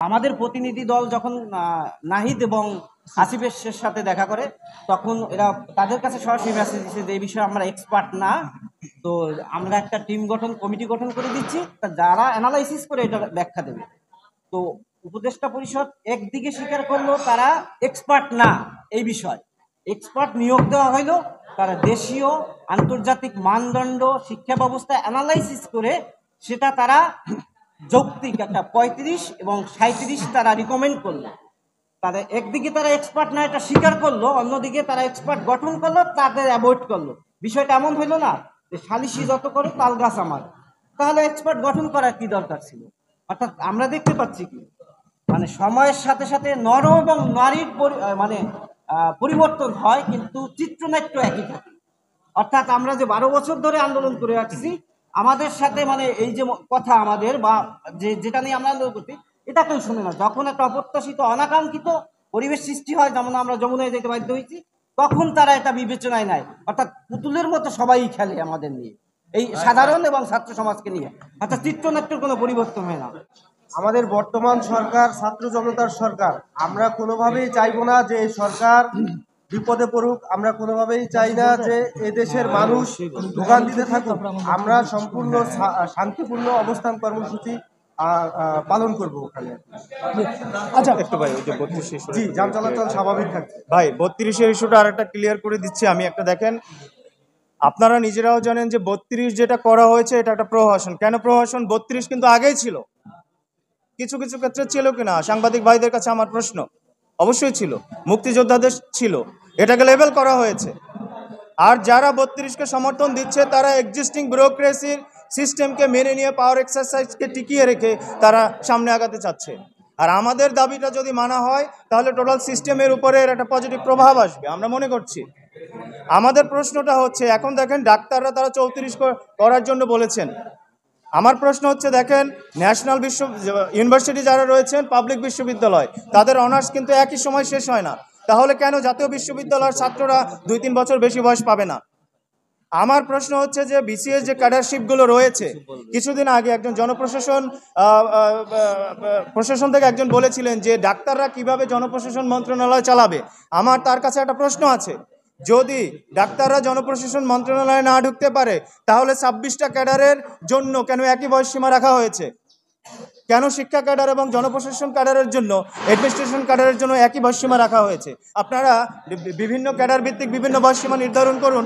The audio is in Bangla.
আমাদের প্রতিনিধি দল যখন নাহিদ এবং আসিফের সাথে দেখা করে, তখন এরা তাদের কাছে সরাসরি মেসেজ দিচ্ছে যে এই বিষয়ে আমরা এক্সপার্ট না। তো আমরা একটা টিম কমিটি গঠন করে দিচ্ছি, তা যারা অ্যানালাইসিস করে এটা ব্যাখ্যা দেবে। তো উপদেষ্টা পরিষদ একদিকে স্বীকার করলো তারা এক্সপার্ট না এই বিষয়। এক্সপার্ট নিয়োগ দেওয়া হইলো, তারা দেশীয় আন্তর্জাতিক মানদণ্ড শিক্ষা ব্যবস্থা অ্যানালাইসিস করে সেটা তারা যৌক্তিক একটা 35 এবং 37 তারা রিকমেন্ড করলো। তাদের একদিকে তারা এক্সপার্ট না এটা স্বীকার করলো, অন্যদিকে তারা এক্সপার্ট গঠন করলো, তাদের অ্যাভয়েড করলো। বিষয়টা এমন হইলো না যে সালিশি যত করে তাল গাছ আমার, তাহলে এক্সপার্ট গঠন করার কি দরকার ছিল? অর্থাৎ আমরা দেখতে পাচ্ছি কি, মানে সময়ের সাথে সাথে নর এবং নারীর পরিবর্তন হয়, কিন্তু চিত্রনাট্য একই থাকে। অর্থাৎ আমরা যে 12 বছর ধরে আন্দোলন করে আসছি, আমাদের সাথে মানে এই যে কথা আমাদের বা যেটা নিয়ে আমরা আন্দোলন করছি, এটা কেউ শুনে না। যখন একটা অপ্রত্যাশিত অনাকাঙ্ক্ষিত পরিবেশ সৃষ্টি হয়, যেমন আমরা যমুনায় যেতে বাধ্য হয়েছি, তখন তারা এটা বিবেচনায় নেয়। অর্থাৎ পুতুলের মতো সবাই খেলে আমাদের নিয়ে, এই সাধারণ এবং ছাত্র সমাজকে নিয়ে। অর্থাৎ চিত্রনাট্যের কোনো পরিবর্তন হয় না। আমাদের বর্তমান সরকার ছাত্র জনতার সরকার। আমরা কোনোভাবেই চাইবো না যে এই সরকার বিপদে পড়ুক। আমরা কোনোভাবেই চাই না যে এদেশের মানুষ ভোগান্তিতে থাকুক। আমরা সম্পূর্ণ শান্তিপূর্ণ অবস্থান কর্মসূচি পালন করব ওখানে। আচ্ছা একটু ভাই, ওই যে 32 ইস্যু, জি, যান চলাচল স্বাভাবিক থাকবে। ভাই 32 ইস্যুটা আর একটা ক্লিয়ার করে দিচ্ছি আমি। একটা দেখেন, আপনারা নিজেরাও জানেন যে 32 যেটা করা হয়েছে এটা একটা প্রহসন। কেন প্রহসন? 32 কিন্তু আগেই ছিল, কিছু কিছু ক্ষেত্রে ছিল কিনা সাংবাদিক ভাইদের কাছে আমার প্রশ্ন। অবশ্যই ছিল, মুক্তিযোদ্ধাদের ছিল, এটাকে লেবেল করা হয়েছে। আর যারা 32কে সমর্থন দিচ্ছে তারা এক্সিস্টিং ব্যুরোক্রেসির সিস্টেমকে মেনে নিয়ে পাওয়ার এক্সারসাইজকে টিকিয়ে রেখে তারা সামনে আগাতে চাচ্ছে। আর আমাদের দাবিটা যদি মানা হয় তাহলে টোটাল সিস্টেমের উপরে এর একটা পজিটিভ প্রভাব আসবে আমরা মনে করছি। আমাদের প্রশ্নটা হচ্ছে, এখন দেখেন ডাক্তাররা তারা 34 করার জন্য বলেছেন। আমার প্রশ্ন হচ্ছে, দেখেন ন্যাশনাল ইউনিভার্সিটি যারা রয়েছেন, পাবলিক বিশ্ববিদ্যালয়, তাদের অনার্স কিন্তু একই সময় শেষ হয় না। তাহলে কেন জাতীয় বিশ্ববিদ্যালয়ের ছাত্ররা 2-3 বছর বেশি বয়স পাবে না? আমার প্রশ্ন হচ্ছে যে বিসিএস যে ক্যাডারশিপগুলো রয়েছে, কিছুদিন আগে একজন প্রশাসন থেকে একজন বলেছিলেন যে ডাক্তাররা কিভাবে জনপ্রশাসন মন্ত্রণালয় চালাবে। আমার তার কাছে একটা প্রশ্ন আছে, যদি ডাক্তাররা জনপ্রশাসন মন্ত্রণালয়ে না ঢুকতে পারে তাহলে 26টা ক্যাডারের জন্য কেন একই বয়স সীমা রাখা হয়েছে? কেন শিক্ষা ক্যাডার এবং জনপ্রশাসন ক্যাডারের জন্য, অ্যাডমিনিস্ট্রেশন ক্যাডারের জন্য একই বয়স সীমা রাখা হয়েছে? আপনারা বিভিন্ন ক্যাডার ভিত্তিক বিভিন্ন বয়স সীমা নির্ধারণ করুন।